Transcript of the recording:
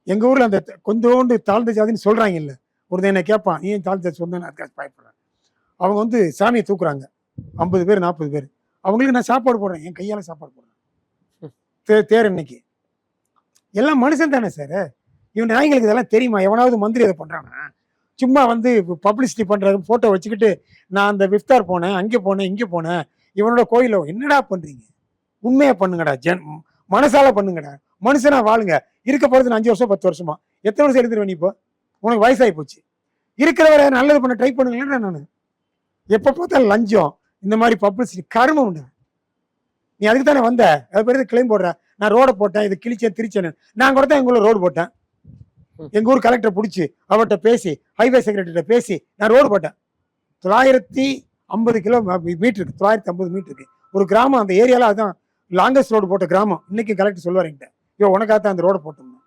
எங்கள் ஊரில் அந்த கொஞ்சோண்டு தாழ்ந்த ஜாதின்னு சொல்கிறாங்கல்ல, ஒருத்தன் என்ன கேட்பான், நீ ஏன் தாழ்ந்த ஜாதி சொந்தன்னு அதுக்காக பயப்படுறேன். அவங்க வந்து சாமியை தூக்குறாங்க, 50 பேர் 40 பேர். அவங்களுக்கு நான் சாப்பாடு போடுறேன், என் கையால் சாப்பாடு போடுறேன். தேர் இன்னைக்கு எல்லாம் மனுஷன் தானே சார். இவன் நாய்களுக்கு இதெல்லாம் தெரியுமா? எவனாவது மந்திரி அதை பண்ணுறானா? சும்மா வந்து பப்ளிசிட்டி பண்ணுறது, ஃபோட்டோ வச்சுக்கிட்டு நான் அந்த விஃப்தார் போனேன், அங்கே போனேன், இங்கே போனேன், இவனோட கோயிலில் என்னடா பண்ணுறீங்க? உண்மையாக பண்ணுங்கடா, மனசால பண்ணுங்கடா, மனுஷனா வாழுங்க. இருக்க போகிறது 5 வருஷம் 10 வருஷமா, எத்தனை வருஷம் எடுத்துருவேன் நீ? இப்போ உனக்கு வயசாகி போச்சு. இருக்கிறவரை நல்லது பண்ண ட்ரை பண்ணுங்களேன். நான் எப்போ பார்த்தாலும் லஞ்சம், இந்த மாதிரி பப்ளிசிட்டி கருமம் உண்டு. நீ அதுக்கு தானே வந்த? அது பேர் கிளைம் போடுற, நான் ரோடை போட்டேன், இது கிழிச்சேன் திருச்சேன்னு. நான் கூட தான் எங்க ஊர்ல ரோடு போட்டேன். எங்க ஊர் கலெக்டரை பிடிச்சி அவர்கிட்ட பேசி, ஹைவே செக்ரட்டரிட்ட பேசி நான் ரோடு போட்டேன். 950 கிலோமீட்டருக்கு, 950 மீட்டருக்கு ஒரு கிராமம். அந்த ஏரியால அதுதான் லாங்கஸ்ட் ரோடு போட்ட கிராமம். இன்னைக்கு கலெக்டர் சொல்லுவார் என்கிட்ட, ஐயோ உனக்காக தான் அந்த ரோடு போட்டோம்.